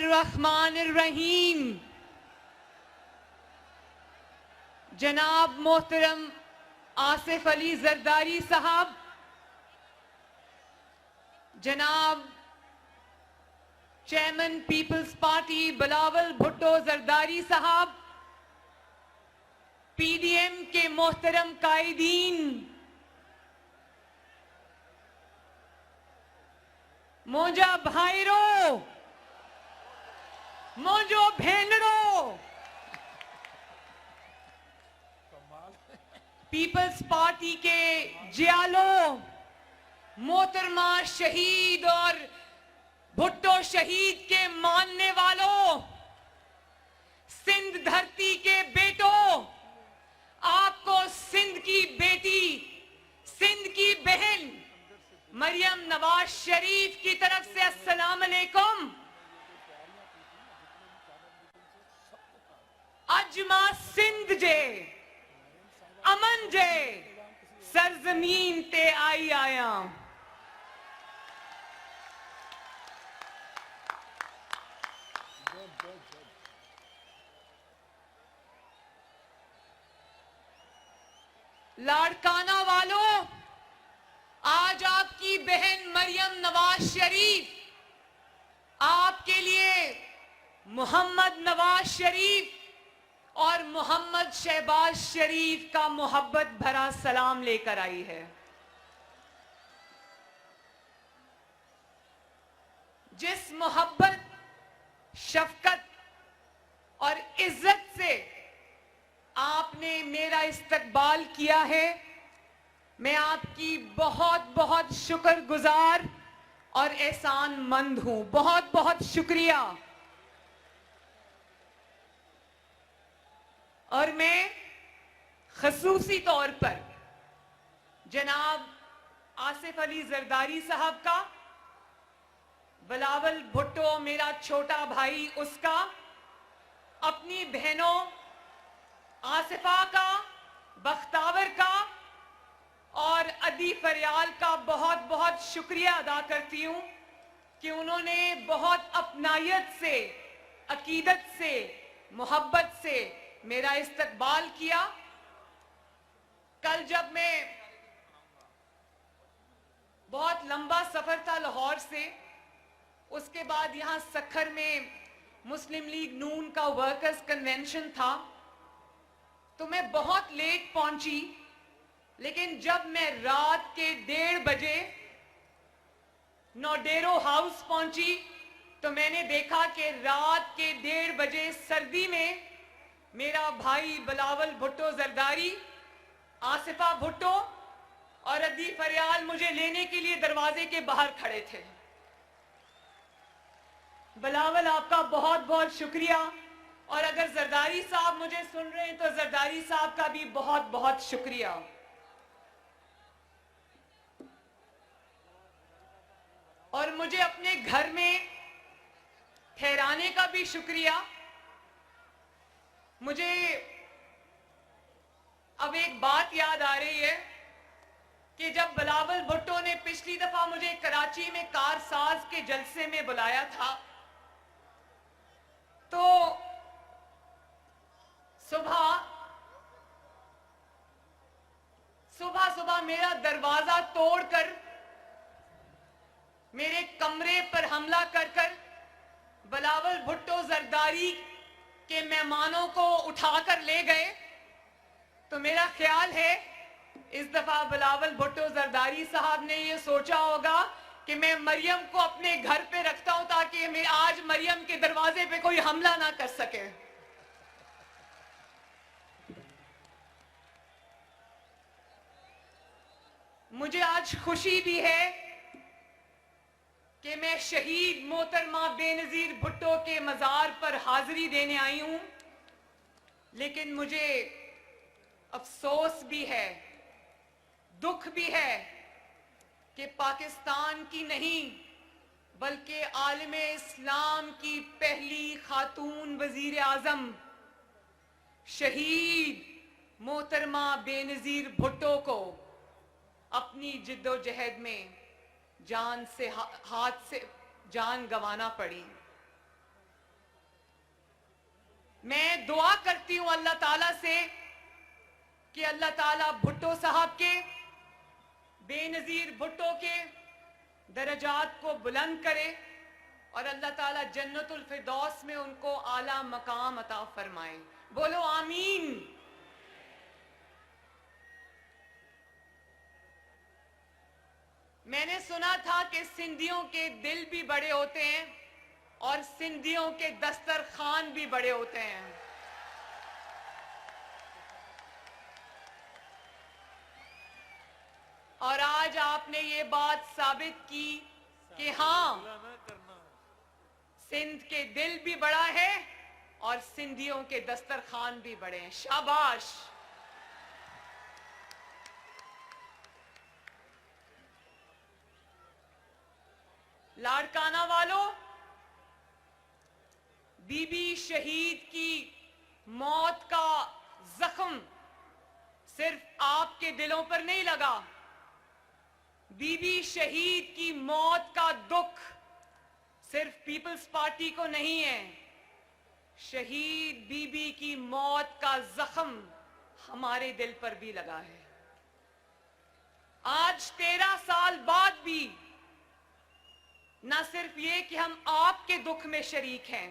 बिस्मिल्लाहिर्रहमानिर्रहीम। जनाब मोहतरम आसिफ अली जरदारी साहब, जनाब चेयरमैन पीपल्स पार्टी बिलावल भुट्टो जरदारी साहब, पीडीएम के मोहतरम कायदीन, मोजा भाईरो, मोजो भेनरो, पीपल्स पार्टी के जियालो, मोहतरमा शहीद और भुट्टो शहीद के मानने वालों, सिंध धरती के बेटों, आपको सिंध की बेटी, सिंध की बहन मरियम नवाज शरीफ की तरफ से अस्सलाम अलैकुम। अजमा सिंध जे अमन जे सरजमीन ते आई आया। लाड़काना वालों, आज आपकी बहन मरियम नवाज शरीफ आपके लिए मोहम्मद नवाज शरीफ और मोहम्मद शहबाज शरीफ का मोहब्बत भरा सलाम लेकर आई है। जिस मोहब्बत, शफकत और इज्जत से आपने मेरा इस्तकबाल किया है, मैं आपकी बहुत बहुत शुक्रगुजार और एहसानमंद हूं। बहुत बहुत शुक्रिया। और मैं खसूसी तौर पर जनाब आसिफ अली जरदारी साहब का, बिलावल भुट्टो मेरा छोटा भाई उसका, अपनी बहनों आसिफा का, बख्तावर का और अदी फरियाल का बहुत बहुत शुक्रिया अदा करती हूं कि उन्होंने बहुत अपनायत से, अकीदत से, मोहब्बत से मेरा इस्तकबाल किया। कल जब मैं, बहुत लंबा सफर था लाहौर से, उसके बाद यहां सखर में मुस्लिम लीग नून का वर्कर्स कन्वेंशन था, तो मैं बहुत लेट पहुंची। लेकिन जब मैं रात के 1:30 बजे नोडेरो हाउस पहुंची तो मैंने देखा कि रात के 1:30 बजे सर्दी में मेरा भाई बिलावल भुट्टो जरदारी, आसिफा भुट्टो और अदी फरियाल मुझे लेने के लिए दरवाजे के बाहर खड़े थे। बिलावल, आपका बहुत बहुत शुक्रिया। और अगर जरदारी साहब मुझे सुन रहे हैं तो जरदारी साहब का भी बहुत बहुत शुक्रिया। और मुझे अपने घर में ठहराने का भी शुक्रिया। मुझे अब एक बात याद आ रही है कि जब बिलावल भुट्टो ने पिछली दफा मुझे कराची में कारसाज के जलसे में बुलाया था, तो सुबह मेरा दरवाजा तोड़कर मेरे कमरे पर हमला कर बिलावल भुट्टो जरदारी के मेहमानों को उठाकर ले गए। तो मेरा ख्याल है इस दफा बिलावल भुट्टो जरदारी साहब ने ये सोचा होगा कि मैं मरियम को अपने घर पे रखता हूं ताकि मैं आज मरियम के दरवाजे पे कोई हमला ना कर सके। मुझे आज खुशी भी है कि मैं शहीद मोहतरमा बेनजीर भुट्टो के मजार पर हाजिरी देने आई हूं, लेकिन मुझे अफसोस भी है, दुख भी है कि पाकिस्तान की नहीं बल्कि आलमे इस्लाम की पहली खातून वजीर आजम शहीद मोहतरमा बेनजीर भुट्टो को अपनी जिद्दोजहद में जान से हाथ से जान गंवाना पड़ी। दुआ करती हूं अल्लाह ताला से कि अल्लाह ताला भुट्टो साहब के, बेनजीर भुट्टो के दरजात को बुलंद करे और अल्लाह ताला जन्नतुल फिरदौस में उनको आला मकाम अता फरमाए। बोलो आमीन। मैंने सुना था कि सिंधियों के दिल भी बड़े होते हैं और सिंधियों के दस्तरखान भी बड़े होते हैं। और आज आपने ये बात साबित की कि हाँ, सिंध के दिल भी बड़ा है और सिंधियों के दस्तरखान भी बड़े हैं। शाबाश। लाड़काना वालों, बीबी शहीद की मौत का जख्म सिर्फ आपके दिलों पर नहीं लगा। बीबी शहीद की मौत का दुख सिर्फ पीपल्स पार्टी को नहीं है, शहीद बीबी की मौत का जख्म हमारे दिल पर भी लगा है। आज 13 साल बाद भी न सिर्फ ये कि हम आपके दुख में शरीक हैं,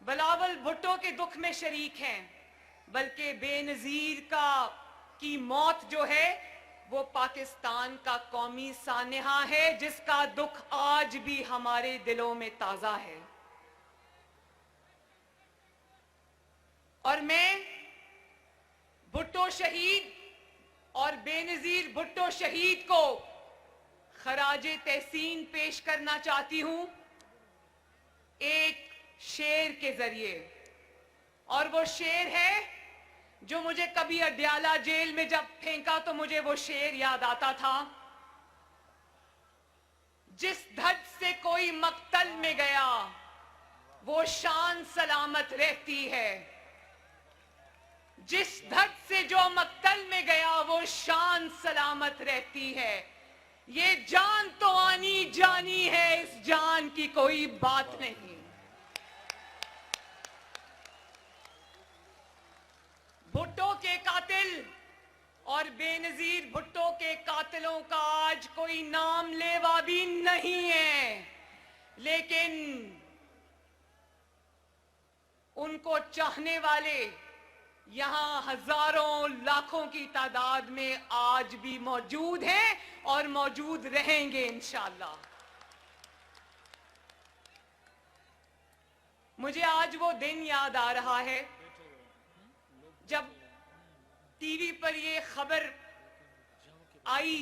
बिलावल भुट्टो के दुख में शरीक हैं, बल्कि बेनजीर की मौत जो है वो पाकिस्तान का कौमी सानेहा है, जिसका दुख आज भी हमारे दिलों में ताजा है। और मैं भुट्टो शहीद और बेनजीर भुट्टो शहीद को खराजे तहसीन पेश करना चाहती हूं एक शेर के जरिए। और वो शेर है जो मुझे कभी अडयाला जेल में जब फेंका तो मुझे वो शेर याद आता था। जिस धड़ से कोई मक्तल में गया वो शान सलामत रहती है। जिस धड़ से जो मक्तल में गया वो शान सलामत रहती है। ये जान तो आनी जानी है, इस जान की कोई बात नहीं। भुट्टो के कातिल और बेनजीर भुट्टो के कातिलों का आज कोई नाम लेवा भी नहीं है, लेकिन उनको चाहने वाले यहां हजारों लाखों की तादाद में आज भी मौजूद हैं और मौजूद रहेंगे इंशाअल्लाह। मुझे आज वो दिन याद आ रहा है जब टीवी पर ये खबर आई,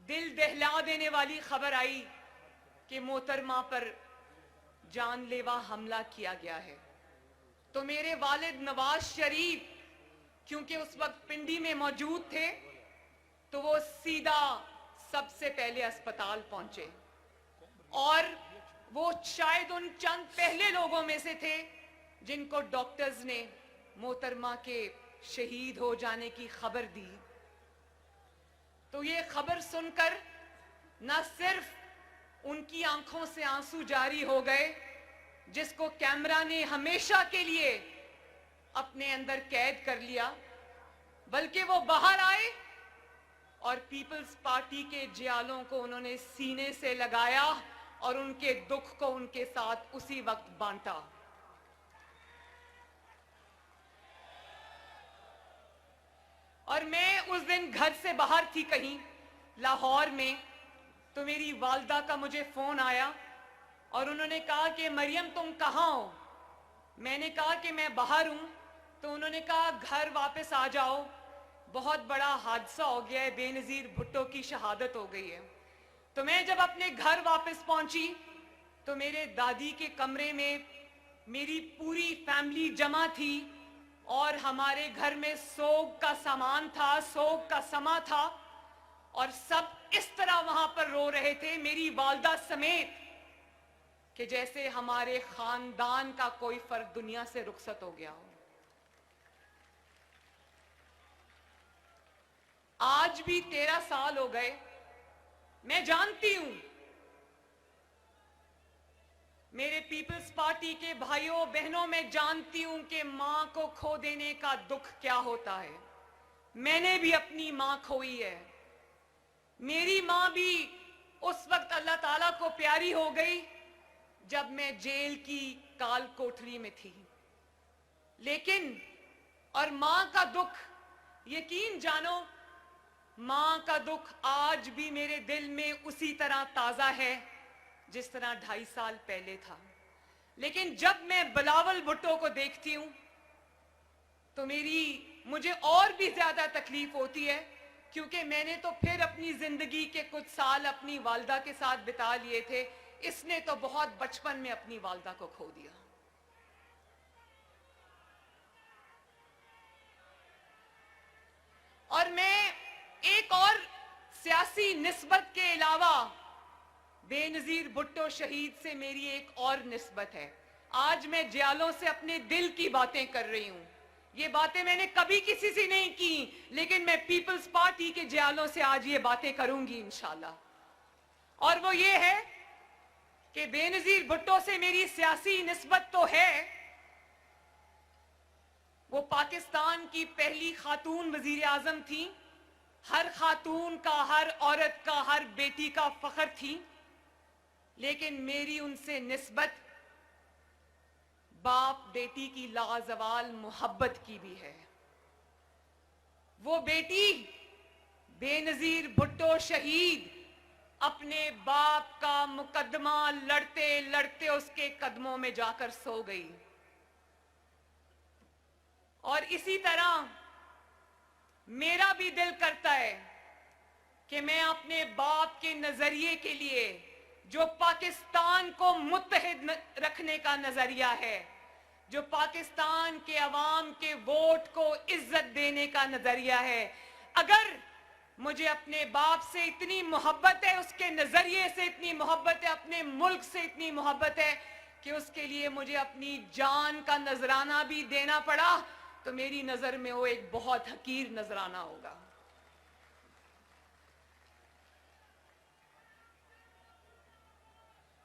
दिल दहला देने वाली खबर आई कि मोहतरमा पर जानलेवा हमला किया गया है। तो मेरे वालिद नवाज शरीफ क्योंकि उस वक्त पिंडी में मौजूद थे, तो वो सीधा सबसे पहले अस्पताल पहुंचे और वो शायद उन चंद पहले लोगों में से थे जिनको डॉक्टर्स ने मोहतरमा के शहीद हो जाने की खबर दी। तो ये खबर सुनकर न सिर्फ उनकी आंखों से आंसू जारी हो गए, जिसको कैमरा ने हमेशा के लिए अपने अंदर कैद कर लिया, बल्कि वो बाहर आए और पीपल्स पार्टी के जियालों को उन्होंने सीने से लगाया और उनके दुख को उनके साथ उसी वक्त बांटा। और मैं उस दिन घर से बाहर थी कहीं लाहौर में, तो मेरी वालदा का मुझे फोन आया और उन्होंने कहा कि मरियम तुम कहाँ हो? मैंने कहा कि मैं बाहर हूं। तो उन्होंने कहा घर वापस आ जाओ, बहुत बड़ा हादसा हो गया है, बेनजीर भुट्टो की शहादत हो गई है। तो मैं जब अपने घर वापस पहुंची तो मेरे दादी के कमरे में मेरी पूरी फैमिली जमा थी और हमारे घर में सोग का सामान था, सोग का समा था और सब इस तरह वहां पर रो रहे थे, मेरी वालदा समेत, कि जैसे हमारे खानदान का कोई फर्द दुनिया से रुखसत हो गया हो। आज भी 13 साल हो गए। मैं जानती हूं मेरे पीपल्स पार्टी के भाइयों बहनों, मैं जानती हूं कि मां को खो देने का दुख क्या होता है। मैंने भी अपनी मां खोई है। मेरी मां भी उस वक्त अल्लाह ताला को प्यारी हो गई जब मैं जेल की काल कोठरी में थी। लेकिन और मां का दुख, यकीन जानो, मां का दुख आज भी मेरे दिल में उसी तरह ताजा है जिस तरह 2.5 साल पहले था। लेकिन जब मैं बिलावल भुट्टो को देखती हूं तो मुझे और भी ज्यादा तकलीफ होती है, क्योंकि मैंने तो फिर अपनी जिंदगी के कुछ साल अपनी वालदा के साथ बिता लिए थे। इसने तो बहुत बचपन में अपनी वालदा को खो दिया। और मैं एक और सियासी निस्बत के अलावा बेनजीर भुट्टो शहीद से मेरी एक और निस्बत है। आज मैं जियालों से अपने दिल की बातें कर रही हूं। ये बातें मैंने कभी किसी से नहीं की, लेकिन मैं पीपल्स पार्टी के जियालों से आज ये बातें करूंगी इंशाल्लाह। और वो ये है कि बेनजीर भुट्टो से मेरी सियासी निस्बत तो है, वो पाकिस्तान की पहली खातून वजीर आजम थी। हर खातून का, हर औरत का, हर बेटी का फख्र थी। लेकिन मेरी उनसे निस्बत बाप बेटी की लाजवाल मोहब्बत की भी है। वो बेटी बेनजीर भुट्टो शहीद अपने बाप का मुकदमा लड़ते लड़ते उसके कदमों में जाकर सो गई। और इसी तरह मेरा भी दिल करता है कि मैं अपने बाप के नजरिए के लिए, जो पाकिस्तान को मुत्तहिद रखने का नजरिया है, जो पाकिस्तान के अवाम के वोट को इज्जत देने का नजरिया है, अगर मुझे अपने बाप से इतनी मोहब्बत है, उसके नजरिए से इतनी मोहब्बत है, अपने मुल्क से इतनी मोहब्बत है कि उसके लिए मुझे अपनी जान का नजराना भी देना पड़ा, तो मेरी नजर में वो एक बहुत हकीर नजराना होगा।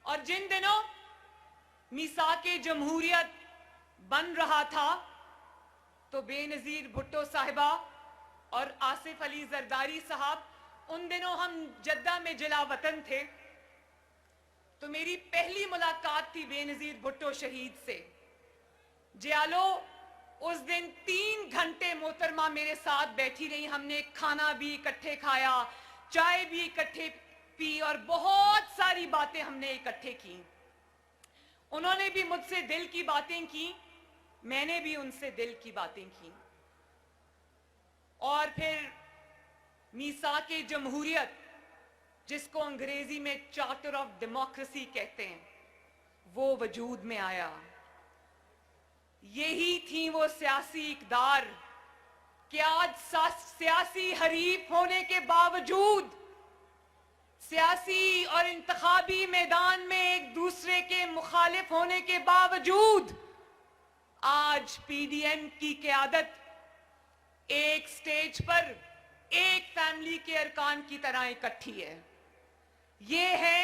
और जिन दिनों मीसाके जमहूरियत बन रहा था तो बेनजीर भुट्टो साहिबा और आसिफ अली जरदारी साहब, उन दिनों हम जद्दा में जिला वतन थे। तो मेरी पहली मुलाकात थी बेनजीर भुट्टो शहीद से। जियालो उस दिन 3 घंटे मोहतरमा मेरे साथ बैठी रही। हमने खाना भी इकट्ठे खाया, चाय भी इकट्ठे पी और बहुत सारी बातें हमने इकट्ठे की। उन्होंने भी मुझसे दिल की बातें की, मैंने भी उनसे दिल की बातें की। और फिर मीसाके जमहूरियत, जिसको अंग्रेजी में चार्टर ऑफ डेमोक्रेसी कहते हैं, वो वजूद में आया। यही थी वो सियासी इक़दार कि आज सियासी हरीफ होने के बावजूद, सियासी और इंतखाबी मैदान में एक दूसरे के मुखालिफ होने के बावजूद, आज पीडीएम की क़यादत एक स्टेज पर एक फैमिली के अरकान की तरह इकट्ठी है। ये है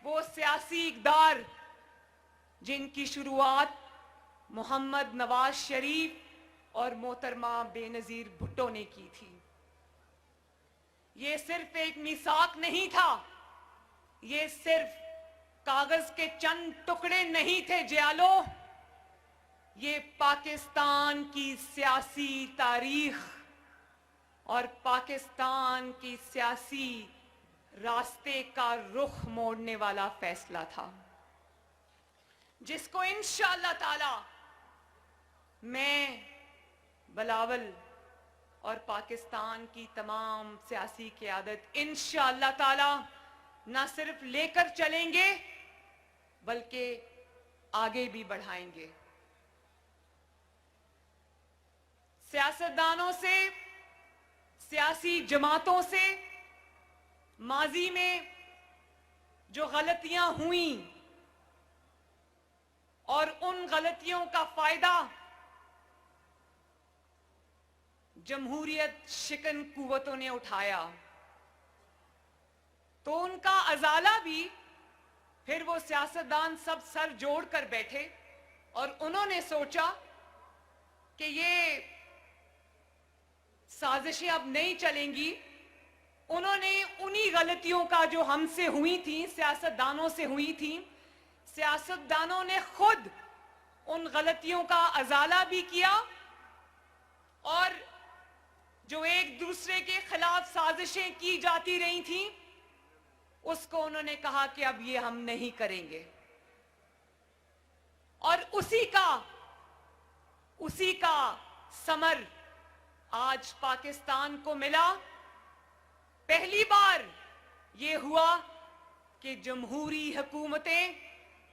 वो सियासी इक़दार जिनकी शुरुआत मोहम्मद नवाज शरीफ और मोहतरमा बेनजीर भुट्टो ने की थी। ये सिर्फ एक मिसाक नहीं था, ये सिर्फ कागज के चंद टुकड़े नहीं थे जियालो, ये पाकिस्तान की सियासी तारीख और पाकिस्तान की सियासी रास्ते का रुख मोड़ने वाला फैसला था, जिसको इंशाअल्लाह ताला मैं, बिलावल और पाकिस्तान की तमाम सियासी क़यादत इंशाअल्लाह ताला न सिर्फ लेकर चलेंगे बल्कि आगे भी बढ़ाएंगे। सियासतदानों से, सियासी जमातों से माजी में जो गलतियां हुई और उन गलतियों का फायदा जमहूरियत शिकन कुव्वतों ने उठाया, तो उनका अजाला भी फिर वो सियासतदान सब सर जोड़कर बैठे और उन्होंने सोचा कि ये साजिशें अब नहीं चलेंगी। उन्होंने उन्हीं गलतियों का जो हमसे हुई थी, सियासतदानों से हुई थी, सियासतदानों ने खुद उन गलतियों का अजाला भी किया और जो एक दूसरे के खिलाफ साजिशें की जाती रही थी उसको उन्होंने कहा कि अब ये हम नहीं करेंगे। और उसी का समर आज पाकिस्तान को मिला। पहली बार ये हुआ कि जमहूरी हुकूमतें,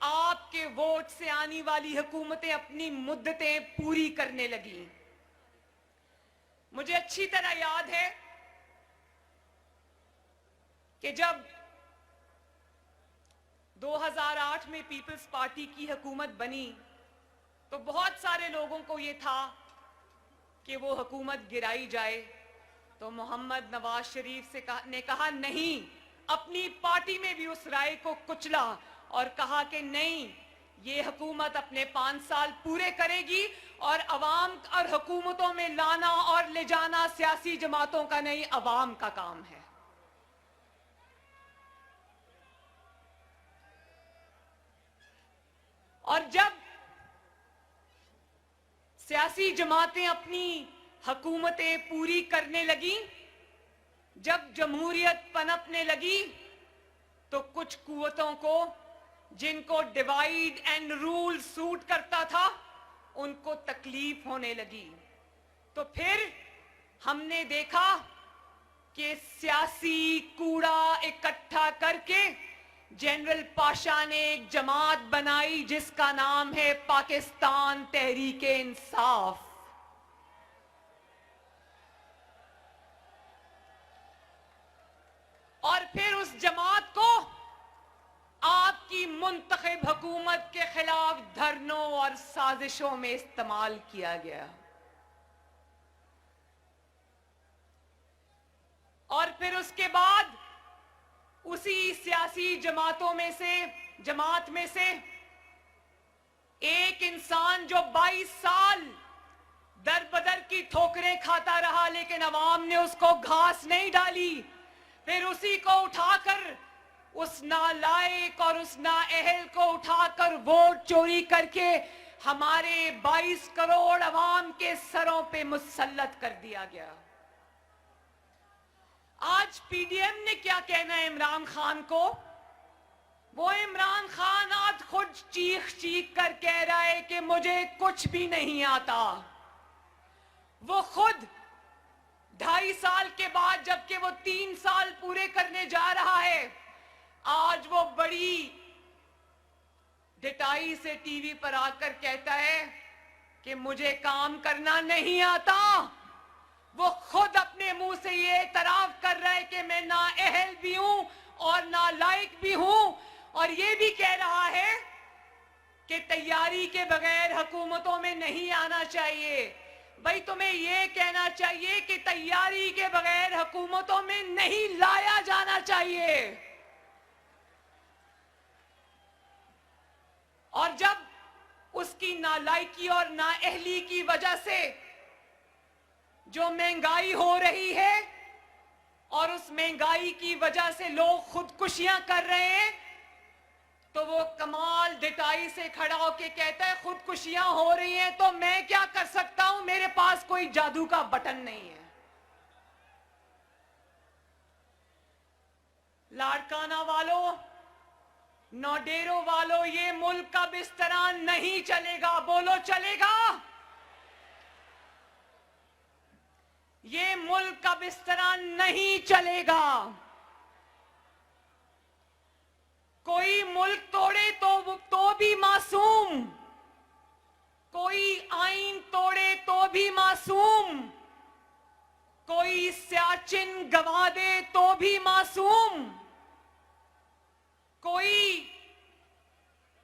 आपके वोट से आने वाली हुकूमतें अपनी मुद्दतें पूरी करने लगी। मुझे अच्छी तरह याद है कि जब 2008 में पीपल्स पार्टी की हुकूमत बनी तो बहुत सारे लोगों को यह था कि वो हुकूमत गिराई जाए। तो मोहम्मद नवाज शरीफ ने कहा नहीं, अपनी पार्टी में भी उस राय को कुचला और कहा कि नहीं, ये हुकूमत अपने 5 साल पूरे करेगी और अवाम और हुकूमतों में लाना और ले जाना सियासी जमातों का नहीं, अवाम का काम है। और जब सियासी जमातें अपनी हुकूमतें पूरी करने लगी, जब जमहूरियत पनपने लगी, तो कुछ कुव्वतों को, जिनको डिवाइड एंड रूल सूट करता था, उनको तकलीफ होने लगी। तो फिर हमने देखा कि सियासी कूड़ा इकट्ठा करके जनरल पाशा ने एक जमात बनाई जिसका नाम है पाकिस्तान तहरीक-ए-इंसाफ। और फिर उस जमात को आपकी मुंतखब हुकूमत के खिलाफ धरनों और साजिशों में इस्तेमाल किया गया। और फिर उसके बाद उसी सियासी जमात में से एक इंसान जो 22 साल दर बदर की ठोकरें खाता रहा, लेकिन अवाम ने उसको घास नहीं डाली, फिर उसी को उठाकर, उस नालायक और उस नाअहल को उठाकर वोट चोरी करके हमारे 22 करोड़ अवाम के सरों पे मुसल्लत कर दिया गया। आज पीडीएम ने क्या कहना है इमरान खान को? वो इमरान खान आज खुद चीख कर कह रहा है कि मुझे कुछ भी नहीं आता। वो खुद 2.5 साल के बाद, जबकि वो 3 साल पूरे करने जा रहा है, आज वो बड़ी डिटाई से टीवी पर आकर कहता है कि मुझे काम करना नहीं आता। वो खुद अपने मुंह से ये एतराफ कर रहा है कि मैं नाअहल भी हूं और नालायक भी हूं, और ये भी कह रहा है कि तैयारी के बगैर हुकूमतों में नहीं आना चाहिए। भाई, तुम्हें ये कहना चाहिए कि तैयारी के बगैर हुकूमतों में नहीं लाया जाना चाहिए। और जब उसकी नालायकी और नाअहली की वजह से जो महंगाई हो रही है और उस महंगाई की वजह से लोग खुदकुशियां कर रहे हैं, तो वो कमाल डिटाई से खड़ा होके कहता है खुदकुशियां हो रही हैं तो मैं क्या कर सकता हूं, मेरे पास कोई जादू का बटन नहीं है। लाड़काना वालों, नौडेरों वालों, ये मुल्क का बिस्तरा नहीं चलेगा। बोलो चलेगा? ये मुल्क का बिस्तरा नहीं चलेगा। कोई मुल्क तोड़े तो भी मासूम, कोई आईन तोड़े तो भी मासूम, कोई सियाचिन गंवा दे तो भी मासूम, कोई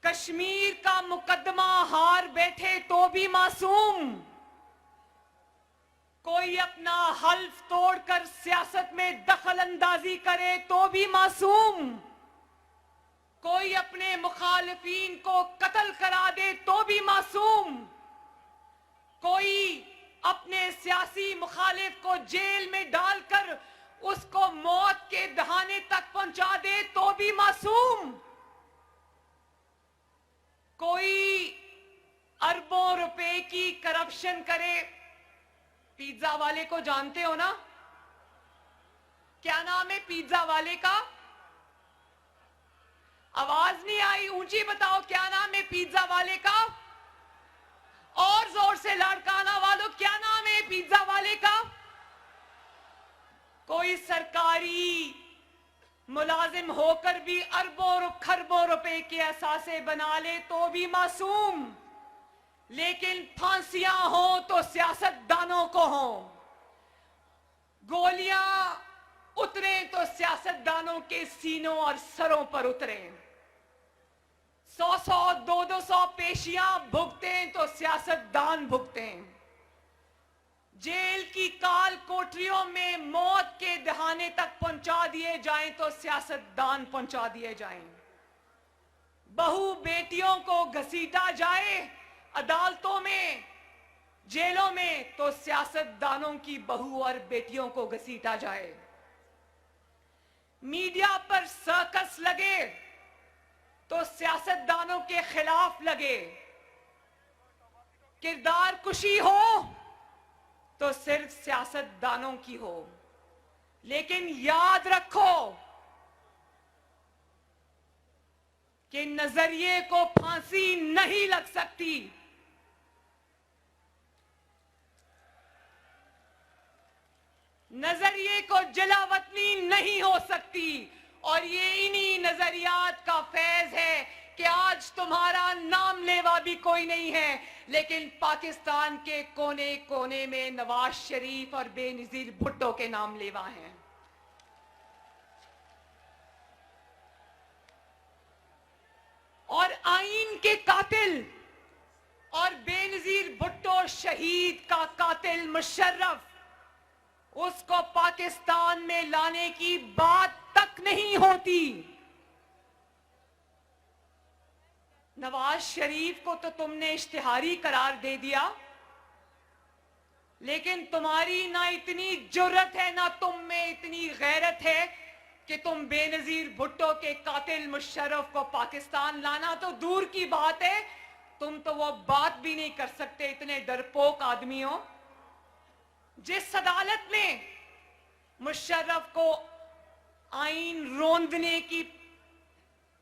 कश्मीर का मुकदमा हार बैठे तो भी मासूम, कोई अपना हल्फ तोड़कर सियासत में दखल अंदाजी करे तो भी मासूम, कोई अपने मुखालिफिन को कत्ल करा दे तो भी मासूम, कोई अपने सियासी मुखालिफ को जेल में डालकर उसको मौत के दहाने तक पहुंचा दे तो भी मासूम, कोई अरबों रुपए की करप्शन करे। पिज्जा वाले को जानते हो ना? क्या नाम है पिज्जा वाले का? आवाज नहीं आई, ऊंची बताओ, क्या नाम है पिज्जा वाले का? और जोर से लड़काना वालों, क्या नाम है पिज्जा वाले का? कोई सरकारी मुलाजिम होकर भी अरबों खरबों रुपए के असासे बना ले तो भी मासूम, लेकिन फांसियां हो तो सियासतदानों को हो, गोलियां उतरे तो सियासतदानों के सीनों और सरों पर उतरे, 100-100, 200-200 पेशियां भुगते तो सियासतदान भुगते, जेल की काल कोठरियों में मौत के दहाने तक पहुंचा दिए जाएं तो सियासतदान पहुंचा दिए जाएं, बहू बेटियों को घसीटा जाए अदालतों में, जेलों में, तो सियासतदानों की बहू और बेटियों को घसीटा जाए, मीडिया पर सर्कस लगे तो सियासतदानों के खिलाफ लगे, किरदार कुशी हो तो सिर्फ सियासतदानों की हो। लेकिन याद रखो कि नजरिए को फांसी नहीं लग सकती, नजरिए को जलावतनी नहीं हो सकती, और ये इन्हीं नजरियात का फैज है कि आज तुम्हारा नाम लेवा भी कोई नहीं है, लेकिन पाकिस्तान के कोने कोने में नवाज शरीफ और बेनजीर भुट्टो के नाम लेवा हैं। और आईन के कातिल और बेनजीर भुट्टो शहीद का कातिल मुशर्रफ, उसको पाकिस्तान में लाने की बात तक नहीं होती। नवाज शरीफ को तो तुमने इश्तिहारी करार दे दिया, लेकिन तुम्हारी ना इतनी जुर्रत है, ना तुम में इतनी गैरत है कि तुम बेनजीर भुट्टो के कातिल मुशर्रफ को पाकिस्तान लाना तो दूर की बात है, तुम तो वो बात भी नहीं कर सकते, इतने डरपोक आदमी हो। जिस अदालत ने मुशर्रफ को आईन रोंदने की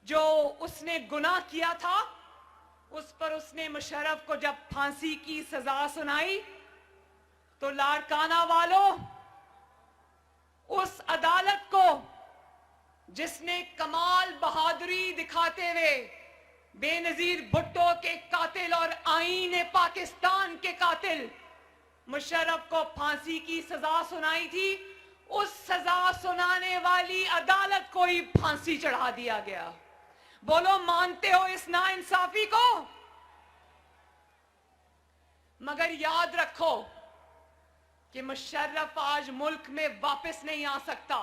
जो उसने गुनाह किया था, उस पर उसने मुशर्रफ को जब फांसी की सजा सुनाई तो लाड़काना वालों, उस अदालत को जिसने कमाल बहादुरी दिखाते हुए बेनजीर भुट्टो के कातिल और आईन पाकिस्तान के कातिल मुशर्रफ को फांसी की सजा सुनाई थी, उस सजा सुनाने वाली अदालत को ही फांसी चढ़ा दिया गया। बोलो, मानते हो इस नाइंसाफी को? मगर याद रखो कि मुशर्रफ आज मुल्क में वापस नहीं आ सकता।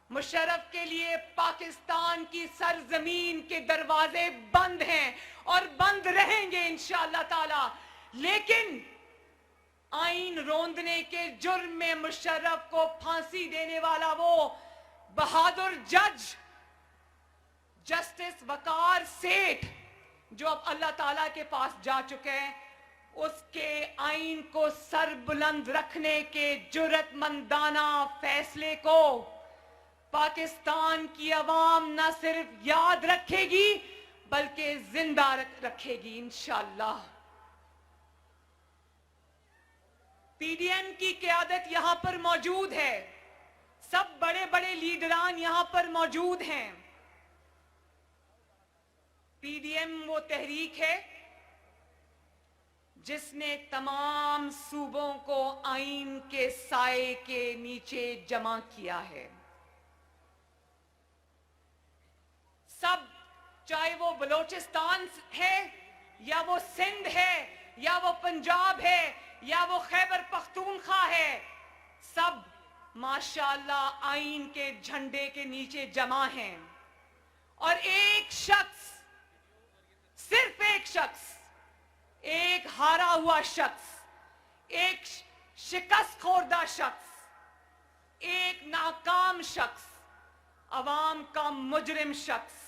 मुशर्रफ के लिए पाकिस्तान की सरजमीन के दरवाजे बंद हैं और बंद रहेंगे इंशाअल्लाह ताला। लेकिन आईन रोंदने के जुर्म में मुशर्रफ को फांसी देने वाला वो बहादुर जज जस्टिस वकार सेठ, जो अब अल्लाह ताला के पास जा चुके हैं, उसके आईन को सर बुलंद रखने के जुर्रतमंदाना फैसले को पाकिस्तान की अवाम न सिर्फ याद रखेगी बल्कि जिंदा रखेगी इंशाअल्लाह। पीडीएम की क़यादत यहां पर मौजूद है, सब बड़े बड़े लीडरान यहां पर मौजूद हैं। पीडीएम वो तहरीक है जिसने तमाम सूबों को आईन के साए के नीचे जमा किया है। सब, चाहे वो बलोचिस्तान है या वो सिंध है या वो पंजाब है या वो खैबर पख्तूनख्वा है, सब माशाअल्लाह आईन के झंडे के नीचे जमा हैं। और एक शख्स, सिर्फ एक शख्स, एक हारा हुआ शख्स, एक शिकस्त खोरदा शख्स, एक नाकाम शख्स, अवाम का मुजरिम शख्स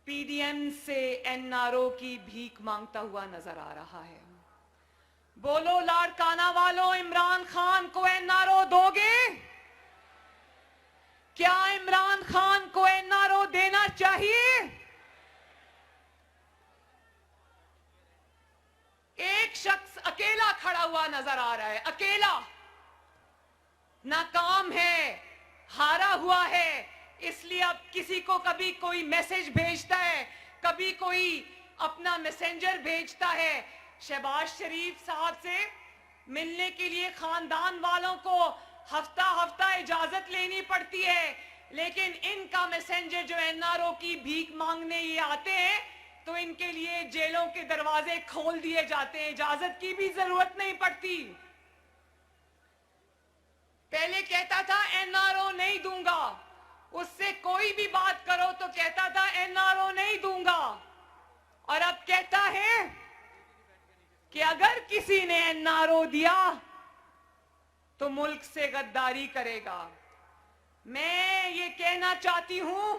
पीडीएम से एनआरओ की भीख मांगता हुआ नजर आ रहा है। बोलो लाड़काना वालों, इमरान खान को एनआरओ दोगे? क्या इमरान खान को एनआरओ देना चाहिए? एक शख्स अकेला खड़ा हुआ नजर आ रहा है, अकेला, नाकाम है, हारा हुआ है, इसलिए अब किसी को कभी कोई मैसेज भेजता है, कभी कोई अपना मैसेंजर भेजता है। शहबाज शरीफ साहब से मिलने के लिए खानदान वालों को हफ्ता हफ्ता इजाजत लेनी पड़ती है, लेकिन इनका मैसेंजर जो एनआरओ की भीख मांगने ये आते हैं तो इनके लिए जेलों के दरवाजे खोल दिए जाते हैं, इजाजत की भी जरूरत नहीं पड़ती। पहले कहता था एनआरओ नहीं दूंगा, उससे कोई भी बात करो तो कहता था एनआरओ नहीं दूंगा, और अब कहता है कि अगर किसी ने एनआरओ दिया तो मुल्क से गद्दारी करेगा। मैं ये कहना चाहती हूं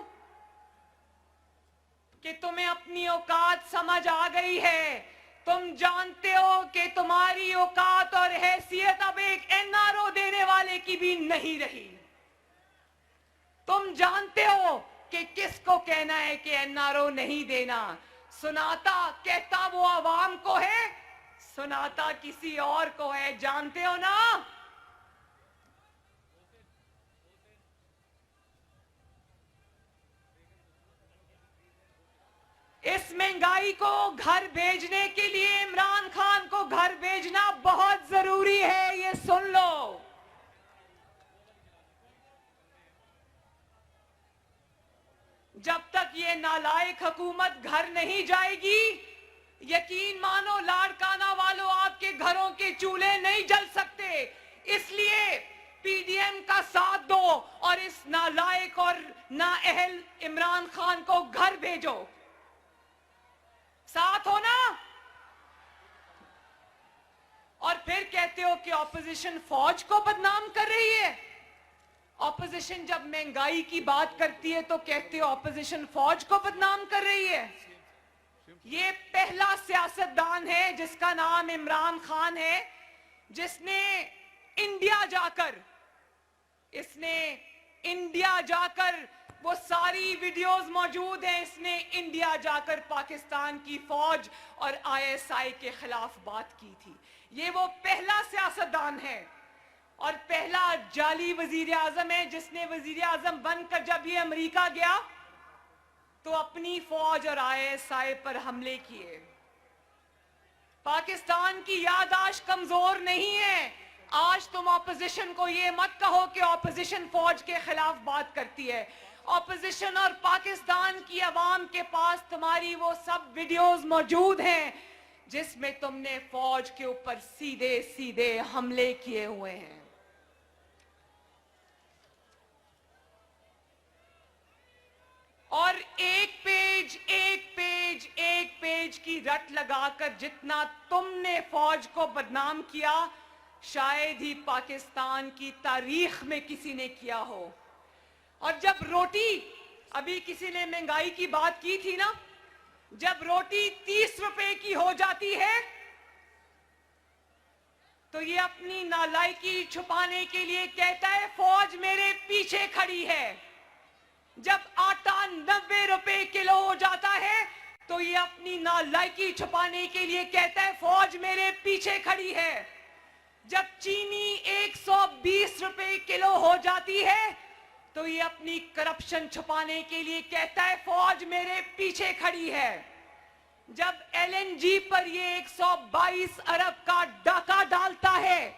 कि तुम्हें अपनी औकात समझ आ गई है। तुम जानते हो कि तुम्हारी औकात और हैसियत अब एक एनआरओ देने वाले की भी नहीं रही। तुम जानते हो कि किसको कहना है कि एनआरओ नहीं देना। सुनाता कहता वो आवाम को है, सुनाता किसी और को है, जानते हो ना? इस महंगाई को घर भेजने के लिए इमरान खान को घर भेजना बहुत जरूरी है, ये सुन लो। जब तक ये नालायक हुकूमत घर नहीं जाएगी, यकीन मानो लाड़काना वालों, आपके घरों के चूल्हे नहीं जल सकते। इसलिए पीडीएम का साथ दो और इस नालायक और नाअहल इमरान खान को घर भेजो। साथ हो ना? और फिर कहते हो कि ऑपोजिशन फौज को बदनाम कर रही है। ऑपोजिशन जब महंगाई की बात करती है तो कहते हो ऑपोजिशन फौज को बदनाम कर रही है। ये पहला सियासतदान है जिसका नाम इमरान खान है, जिसने इंडिया जाकर वो सारी वीडियोस मौजूद हैं, इसने इंडिया जाकर पाकिस्तान की फौज और आईएसआई के खिलाफ बात की थी। ये वो पहला सियासतदान है और पहला जाली वजीर आजम है जिसने वजीर आजम बनकर जब ये अमेरिका गया तो अपनी फौज और आईएसआई पर हमले किए। पाकिस्तान की याददाश्त कमजोर नहीं है। आज तुम ऑपोजिशन को ये मत कहो कि ऑपोजिशन फौज के खिलाफ बात करती है। ऑपोजिशन और पाकिस्तान की आवाम के पास तुम्हारी वो सब वीडियोस मौजूद हैं जिसमें तुमने फौज के ऊपर सीधे सीधे हमले किए हुए हैं। और एक पेज की रट लगाकर जितना तुमने फौज को बदनाम किया, शायद ही पाकिस्तान की तारीख में किसी ने किया हो। और जब रोटी, अभी किसी ने महंगाई की बात की थी ना, जब रोटी 30 रुपए की हो जाती है तो ये अपनी नालायकी छुपाने के लिए कहता है फौज मेरे पीछे खड़ी है। जब आटा 90 रुपए किलो हो जाता है तो ये अपनी नालायकी छुपाने के लिए कहता है फौज मेरे पीछे खड़ी है। जब चीनी 120 रुपए किलो हो जाती है तो ये अपनी करप्शन छुपाने के लिए कहता है फौज मेरे पीछे खड़ी है। जब एलएनजी पर ये 122 अरब का डाका डालता है,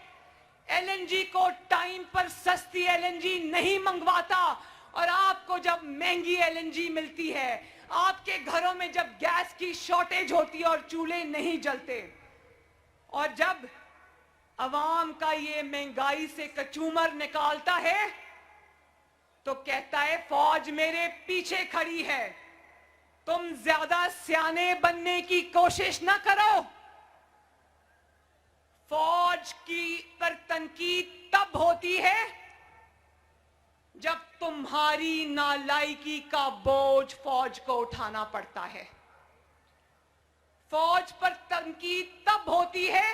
एलएनजी को टाइम पर सस्ती एलएनजी नहीं मंगवाता और आपको जब महंगी एलएनजी मिलती है, आपके घरों में जब गैस की शॉर्टेज होती है और चूल्हे नहीं जलते, और जब अवाम का ये महंगाई से कचूमर निकालता है तो कहता है फौज मेरे पीछे खड़ी है, तुम ज्यादा सियाने बनने की कोशिश ना करो। फौज की पर तनकीद तब होती है जब तुम्हारी नालायकी का बोझ फौज को उठाना पड़ता है। फौज पर तनकीद तब होती है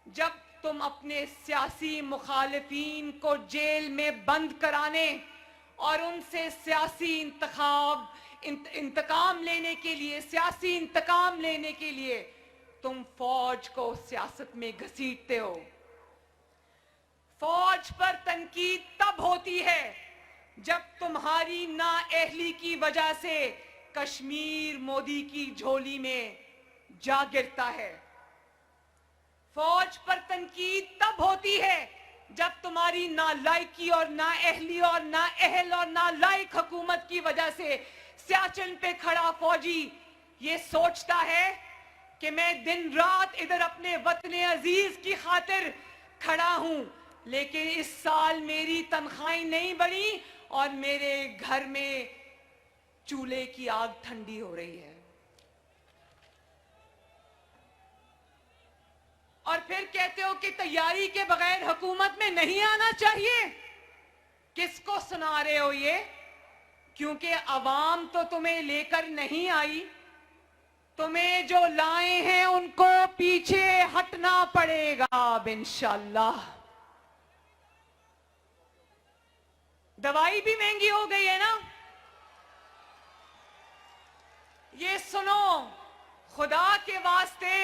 जब तुम अपने सियासी मुखालिफिन को जेल में बंद कराने और उनसे सियासी इंतकाम लेने के लिए, सियासी इंतकाम लेने के लिए तुम फौज को सियासत में घसीटते हो। फौज पर तनकीद तब होती है जब तुम्हारी नाअहली की वजह से कश्मीर मोदी की झोली में जा गिरता है। फौज पर तनकीद तब होती है जब तुम्हारी नालायकी और नाअहली और नाअहल और नालायक हुकूमत की वजह से सियाचिन पे खड़ा फौजी ये सोचता है कि मैं दिन रात इधर अपने वतन अजीज की खातिर खड़ा हूं, लेकिन इस साल मेरी तनख्वाहें नहीं बढ़ी और मेरे घर में चूल्हे की आग ठंडी हो रही है। और फिर कहते हो कि तैयारी के बगैर हुकूमत में नहीं आना चाहिए। किसको सुना रहे हो ये? क्योंकि अवाम तो तुम्हें लेकर नहीं आई, तुम्हें जो लाए हैं उनको पीछे हटना पड़ेगा अब इंशाअल्लाह। दवाई भी महंगी हो गई है ना। ये सुनो, खुदा के वास्ते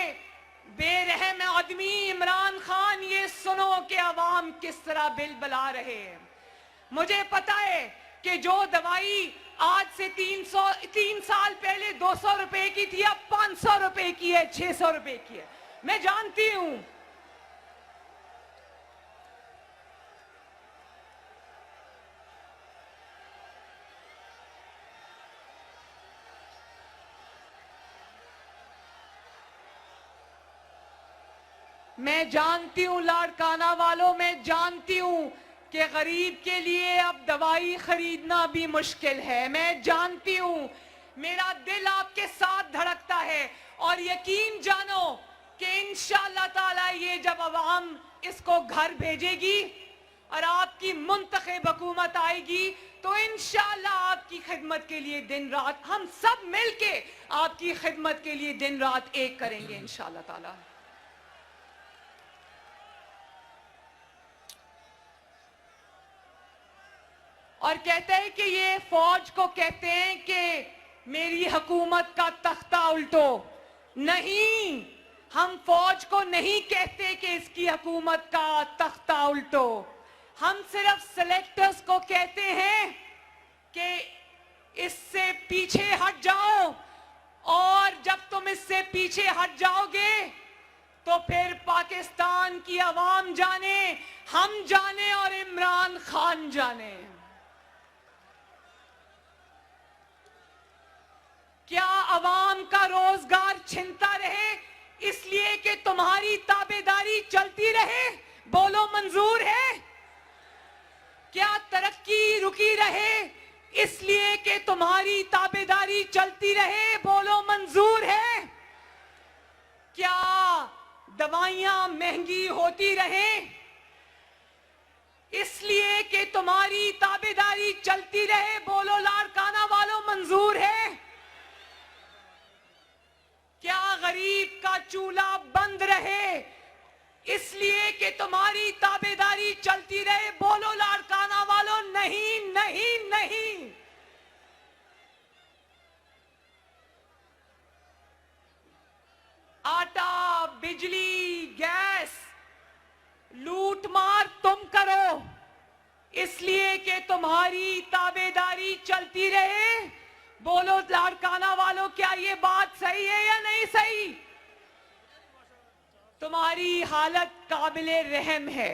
बेरहम आदमी इमरान खान, ये सुनो कि अवाम किस तरह बिल बला रहे हैं। मुझे पता है कि जो दवाई आज से 3 साल पहले 200 रुपए की थी, अब 500 रुपए की है, 600 रुपए की है। मैं जानती हूं। मैं जानती हूं लाड़काना वालों, मैं जानती हूं कि गरीब के लिए अब दवाई खरीदना भी मुश्किल है। मैं जानती हूं, मेरा दिल आपके साथ धड़कता है और यकीन जानो कि इंशाअल्लाह ताला ये जब अवाम इसको घर भेजेगी और आपकी मुंतखब हुकूमत आएगी तो इंशाअल्लाह आपकी खिदमत के लिए दिन रात हम सब मिलके आपकी खिदमत के लिए दिन रात एक करेंगे इंशाअल्लाह ताला। और कहते हैं कि ये फौज को कहते हैं कि मेरी हुकूमत का तख्ता उल्टो। नहीं, हम फौज को नहीं कहते कि इसकी हुकूमत का तख्ता उल्टो। हम सिर्फ सिलेक्टर्स को कहते हैं कि इससे पीछे हट जाओ, और जब तुम इससे पीछे हट जाओगे तो फिर पाकिस्तान की आवाम जाने, हम जाने और इमरान खान जाने। क्या अवाम का रोजगार छिनता रहे इसलिए कि तुम्हारी ताबेदारी चलती रहे? बोलो मंजूर है? क्या तरक्की रुकी रहे इसलिए कि तुम्हारी ताबेदारी चलती रहे? बोलो मंजूर है? क्या दवाइयां महंगी होती रहे इसलिए कि तुम्हारी ताबेदारी चलती रहे? बोलो लाड़काना वालों, मंजूर है? क्या गरीब का चूल्हा बंद रहे इसलिए कि तुम्हारी ताबेदारी चलती रहे? बोलो लाड़काना वालों, नहीं नहीं नहीं। आटा, बिजली, गैस लूट मार तुम करो इसलिए कि तुम्हारी ताबेदारी चलती रहे? बोलो लाड़काना वालों, क्या ये बात सही है या नहीं सही? तुम्हारी हालत काबिले रहम है।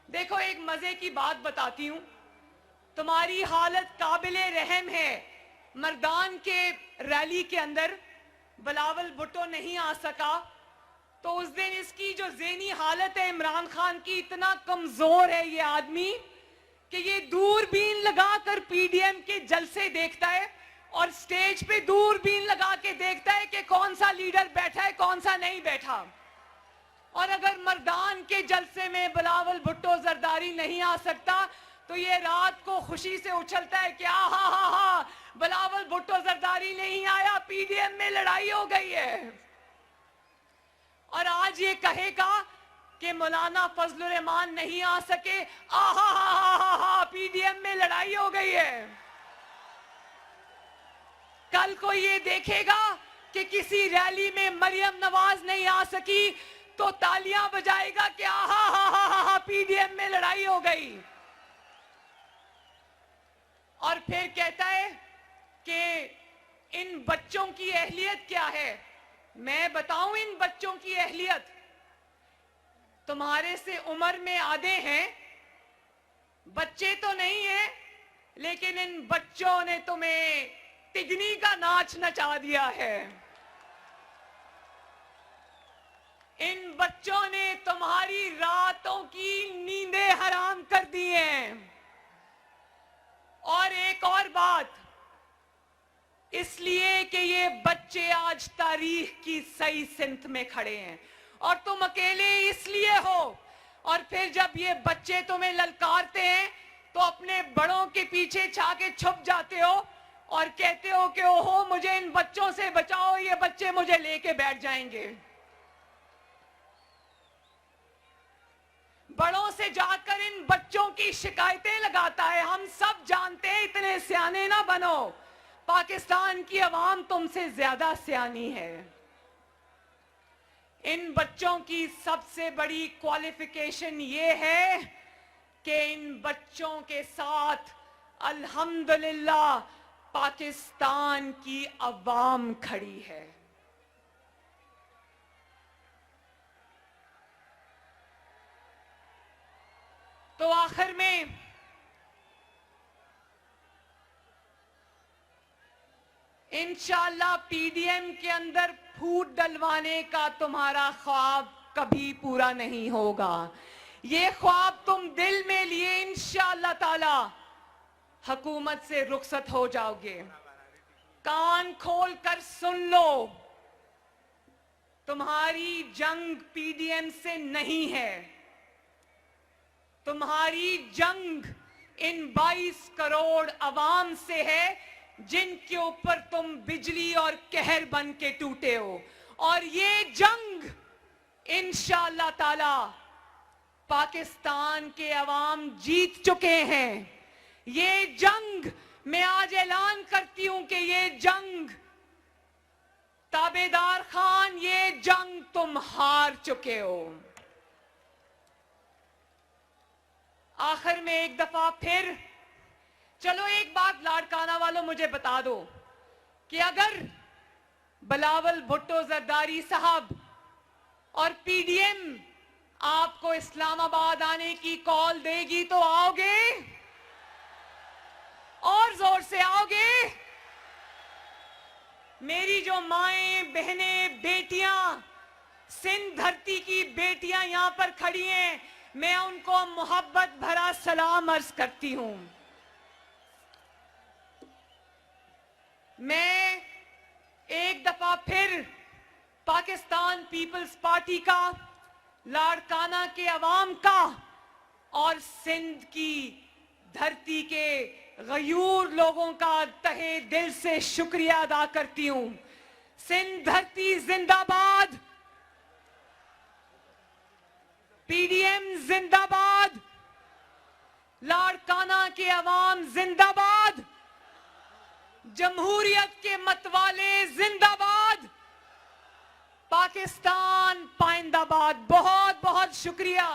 देखो, एक मजे की बात बताती हूं, तुम्हारी हालत काबिले रहम है। मर्दान के रैली के अंदर बिलावल भुट्टो नहीं आ सका, तो उस दिन इसकी जो ज़हनी हालत है इमरान खान की, इतना कमजोर है ये आदमी कि ये दूरबीन लगाकर पीडीएम के जलसे देखता है और स्टेज पे दूरबीन लगा के देखता है कि कौन सा लीडर बैठा है, कौन सा नहीं बैठा। और अगर मर्दान के जलसे में बिलावल भुट्टो जरदारी नहीं आ सकता तो ये रात को खुशी से उछलता है कि हा बिलावल भुट्टो जरदारी नहीं आया, पीडीएम में लड़ाई हो गई है। और आज ये कहेगा कि मौलाना फजलुर रहमान नहीं आ सके, पीडीएम में लड़ाई हो गई है। कल को ये देखेगा कि किसी रैली में मरियम नवाज नहीं आ सकी तो तालियां बजाएगा कि पीडीएम में लड़ाई हो गई। और फिर कहता है कि इन बच्चों की अहलियत क्या है। मैं बताऊं इन बच्चों की अहलियत, तुम्हारे से उम्र में आधे हैं, बच्चे तो नहीं हैं, लेकिन इन बच्चों ने तुम्हें तिगनी का नाच नचा दिया है। इन बच्चों ने तुम्हारी रातों की नींदें हराम कर दी हैं। और एक और बात, इसलिए कि ये बच्चे आज तारीख की सही सिमत में खड़े हैं और तुम अकेले इसलिए हो। और फिर जब ये बच्चे तुम्हें ललकारते हैं तो अपने बड़ों के पीछे छाके छुप जाते हो और कहते हो कि ओहो मुझे इन बच्चों से बचाओ, ये बच्चे मुझे लेके बैठ जाएंगे। बड़ों से जाकर इन बच्चों की शिकायतें लगाता है। हम सब जानते हैं, इतने सियाने ना बनो, पाकिस्तान की आवाम तुमसे ज्यादा सियानी है। इन बच्चों की सबसे बड़ी क्वालिफिकेशन ये है कि इन बच्चों के साथ अल्हम्दुलिल्लाह पाकिस्तान की अवाम खड़ी है। तो आखिर में इंशाअल्लाह पीडीएम के अंदर फूट डलवाने का तुम्हारा ख्वाब कभी पूरा नहीं होगा। ये ख्वाब तुम दिल में लिए इंशाअल्लाह ताला हुकूमत से रुखसत हो जाओगे। कान खोल कर सुन लो, तुम्हारी जंग पीडीएम से नहीं है, तुम्हारी जंग इन 22 करोड़ अवाम से है जिनके ऊपर तुम बिजली और कहर बन के टूटे हो। और ये जंग इंशाअल्लाह ताला पाकिस्तान के अवाम जीत चुके हैं। ये जंग मैं आज ऐलान करती हूं कि ये जंग ताबेदार खान, ये जंग तुम हार चुके हो। आखिर में एक दफा फिर चलो एक बात लाड़काना वालों मुझे बता दो कि अगर बिलावल भुट्टो जरदारी साहब और पीडीएम आपको इस्लामाबाद आने की कॉल देगी तो आओगे? और जोर से आओगे? मेरी जो माएं, बहनें, बेटियां, सिंध धरती की बेटियां यहां पर खड़ी हैं, मैं उनको मोहब्बत भरा सलाम अर्ज करती हूं। मैं एक दफा फिर पाकिस्तान पीपल्स पार्टी का, लाड़काना के अवाम का और सिंध की धरती के गयूर लोगों का तहे दिल से शुक्रिया अदा करती हूं। सिंध धरती जिंदाबाद, पीडीएम जिंदाबाद, लाड़काना के अवाम जिंदाबाद, जमहूरियत के मतवाले जिंदाबाद, पाकिस्तान पाइंदाबाद। बहुत बहुत शुक्रिया।